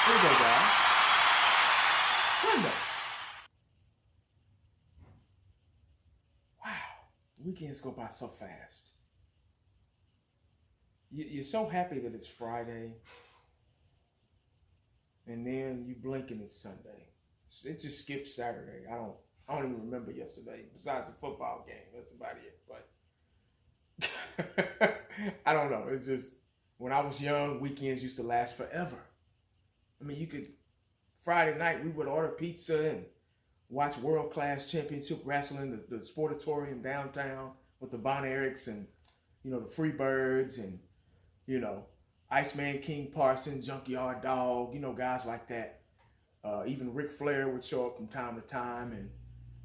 Here we go, guys. Sunday. Wow. Weekends go by so fast. You're so happy that it's Friday, and then you blink and it's Sunday. It just skips Saturday. I don't even remember yesterday. Besides the football game, that's about it. But I don't know. It's just when I was young, weekends used to last forever. I mean, you could Friday night we would order pizza and watch world class championship wrestling, the Sportatorium downtown with the Von Erichs and the Freebirds and Iceman King Parsons, Junkyard Dog, guys like that. Even Ric Flair would show up from time to time,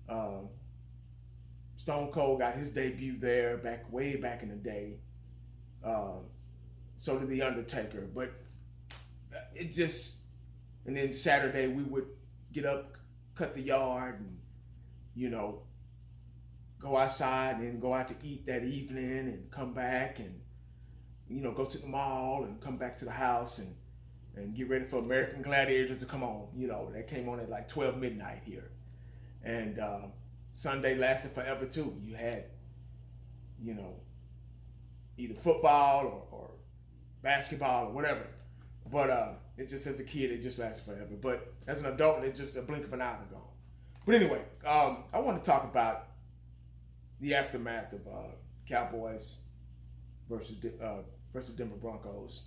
and Stone Cold got his debut there way back in the day. So did the Undertaker, but it just. And then Saturday we would get up, cut the yard, and go outside and then go out to eat that evening and come back and go to the mall and come back to the house and get ready for American Gladiators to come on. That came on at like 12 midnight here. And Sunday lasted forever too. You had, either football or basketball or whatever. But it just as a kid, it just lasted forever. But as an adult, it's just a blink of an eye gone. But anyway, I want to talk about the aftermath of Cowboys versus Denver Broncos.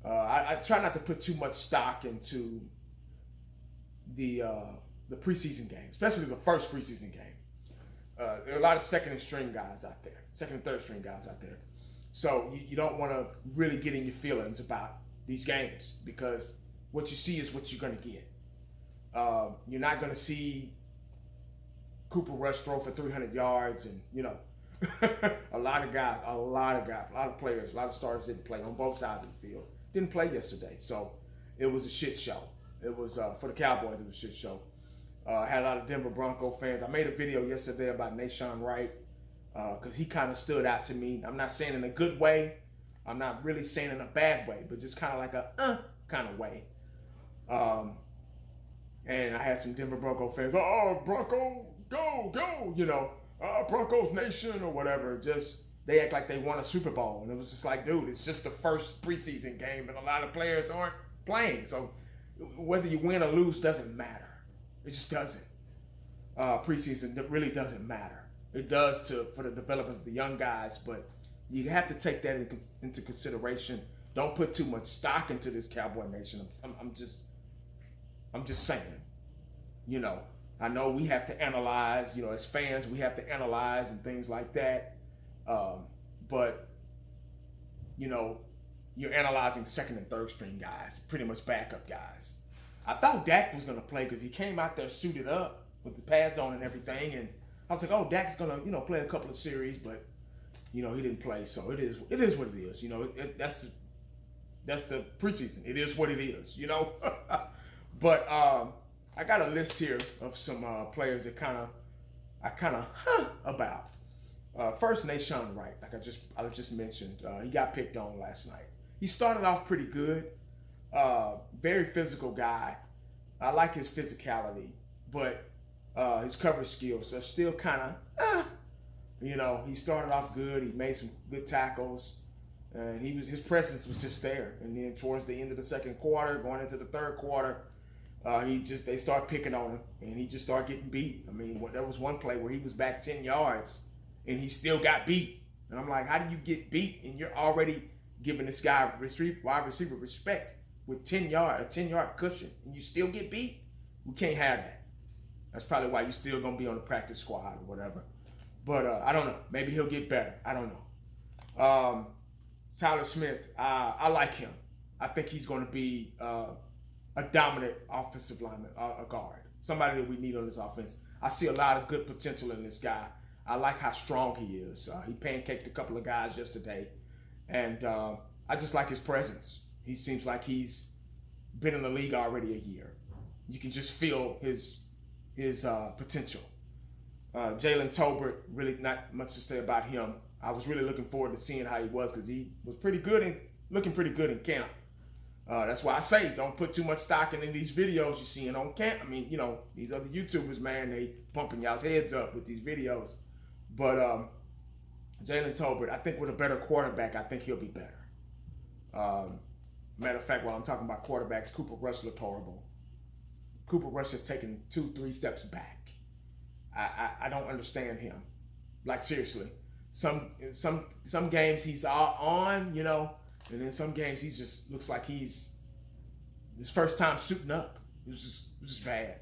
I try not to put too much stock into the preseason game, especially the first preseason game. There are a lot of second and third string guys out there. So you don't want to really get in your feelings about these games because what you see is what you're going to get. You're not going to see Cooper Rush throw for 300 yards and, a lot of players, a lot of starters didn't play on both sides of the field. Didn't play yesterday. So it was a shit show. It was, for the Cowboys, it was a shit show. Had a lot of Denver Bronco fans. I made a video yesterday about Nahshon Wright because he kind of stood out to me. I'm not saying in a good way. I'm not really saying in a bad way, but just kind of like a kind of way. And I had some Denver Bronco fans, Bronco, go, Broncos Nation or whatever. Just, they act like they won a Super Bowl. And it was just like, dude, it's just the first preseason game and a lot of players aren't playing. So whether you win or lose doesn't matter. It just doesn't. Preseason really doesn't matter. It does for the development of the young guys, but you have to take that into consideration. Don't put too much stock into this Cowboy Nation. I'm just saying. I know we have to analyze. As fans, we have to analyze and things like that. But you're analyzing second and third string guys, pretty much backup guys. I thought Dak was gonna play because he came out there suited up with the pads on and everything, and I was like, oh, Dak's gonna play a couple of series, but he didn't play. So it is what it is. That's the preseason. It is what it is. But I got a list here of some players that I kind of about. First, Nahshon Wright, like I just mentioned, he got picked on last night. He started off pretty good. Very physical guy. I like his physicality, but his coverage skills are still kind of, he started off good. He made some good tackles, and his presence was just there. And then towards the end of the second quarter, going into the third quarter, they start picking on him, and he just started getting beat. I mean, there was one play where he was back 10 yards, and he still got beat. And I'm like, how do you get beat and you're already giving this guy wide receiver respect with a 10-yard cushion, and you still get beat? We can't have that. That's probably why you're still gonna be on the practice squad or whatever. But I don't know. Maybe he'll get better. I don't know. Tyler Smith, I like him. I think he's going to be a dominant offensive lineman, a guard, somebody that we need on this offense. I see a lot of good potential in this guy. I like how strong he is. He pancaked a couple of guys yesterday, and I just like his presence. He seems like he's been in the league already a year. You can just feel his potential. Jalen Tolbert, really not much to say about him. I was really looking forward to seeing how he was because he was pretty good looking pretty good in camp. That's why I say don't put too much stock in these videos you're seeing on camp. I mean, you know, these other YouTubers, man, they pumping y'all's heads up with these videos. But Jalen Tolbert, I think with a better quarterback, I think he'll be better. Matter of fact, while I'm talking about quarterbacks, Cooper Rush looked horrible. Cooper Rush has taken 2-3 steps back. I don't understand him. Like, seriously. Some games he's on, you know, and then some games he just looks like he's his first time suiting up. It was just bad.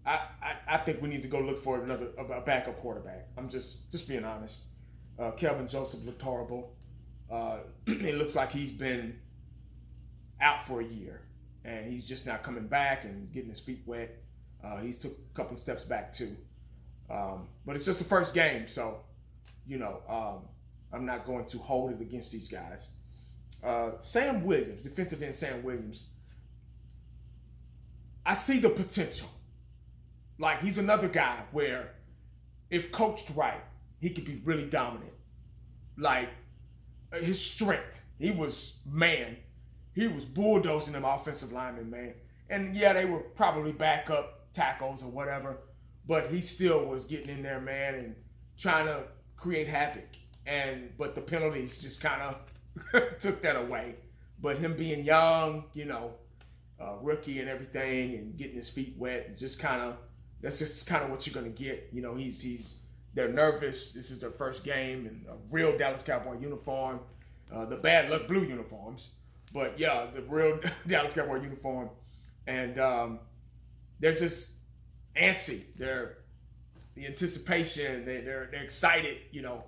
I think we need to go look for a backup quarterback. I'm just being honest. Kelvin Joseph looked horrible. It looks like he's been out for a year, and he's just now coming back and getting his feet wet. He's took a couple of steps back too. But it's just the first game, so, you know, I'm not going to hold it against these guys. Sam Williams, defensive end Sam Williams, I see the potential. Like, he's another guy where, if coached right, he could be really dominant. Like, his strength, he was bulldozing them offensive linemen, man. And yeah, they were probably backup tackles or whatever, but he still was getting in there, man, and trying to create havoc. But the penalties just kind of took that away. But him being young, you know, rookie and everything, and getting his feet wet, it's just that's just kind of what you're gonna get. You know, they're nervous. This is their first game in a real Dallas Cowboy uniform, the bad luck blue uniforms, but yeah, the real Dallas Cowboy uniform, and they're just antsy. The anticipation. They're excited. You know,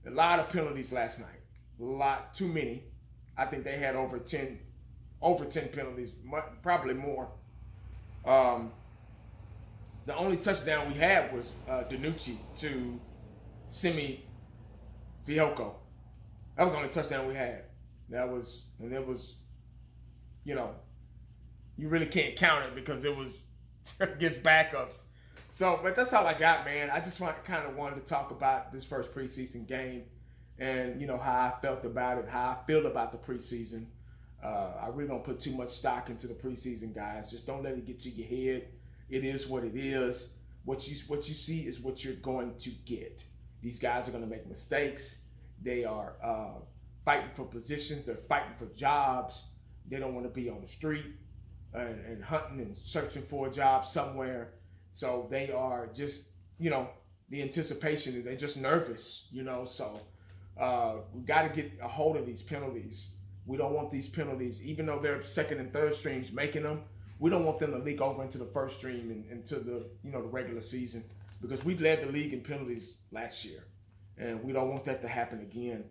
a lot of penalties last night. Too many. I think they had over 10 penalties, probably more. The only touchdown we had was DiNucci to Simi Fehoko. That was the only touchdown we had. It was, you know, you really can't count it because it was against backups. So, but that's all I got, man. I just kind of wanted to talk about this first preseason game and, you know, how I felt about it, how I feel about the preseason. I really don't put too much stock into the preseason, guys. Just don't let it get to your head. It is what it is. What you see is what you're going to get. These guys are going to make mistakes. They are fighting for positions. They're fighting for jobs. They don't want to be on the street and hunting and searching for a job somewhere. So they are just, you know, the anticipation. They're just nervous, you know. So we got to get a hold of these penalties. We don't want these penalties, even though they're second and third streams making them. We don't want them to leak over into the first stream and into the, you know, the regular season, because we led the league in penalties last year, and we don't want that to happen again.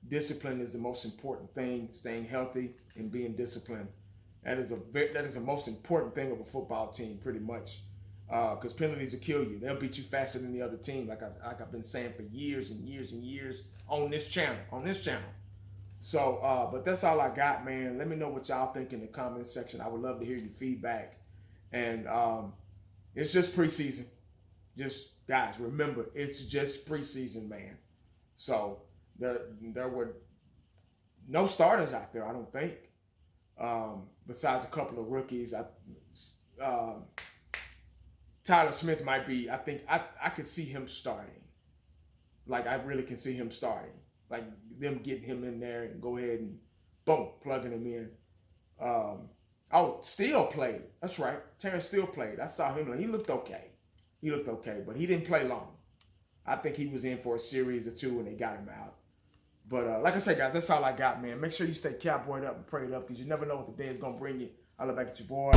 Discipline is the most important thing. Staying healthy and being disciplined. That is the most important thing of a football team, pretty much, because penalties will kill you. They'll beat you faster than the other team, like I've been saying for years and years and years on this channel. So, but that's all I got, man. Let me know what y'all think in the comments section. I would love to hear your feedback. And it's just preseason. Just, guys, remember, it's just preseason, man. So there were no starters out there, I don't think. Besides a couple of rookies. Tyler Smith might be, I think, I could see him starting. Like, I really can see him starting. Like, them getting him in there and go ahead and, boom, plugging him in. Steele played. That's right. Terrence Steele played. I saw him. He looked okay. But he didn't play long. I think he was in for a series or two when they got him out. But like I said, guys, that's all I got, man. Make sure you stay cowboyed up and prayed up, because you never know what the day is going to bring you. I'll look back at your boy.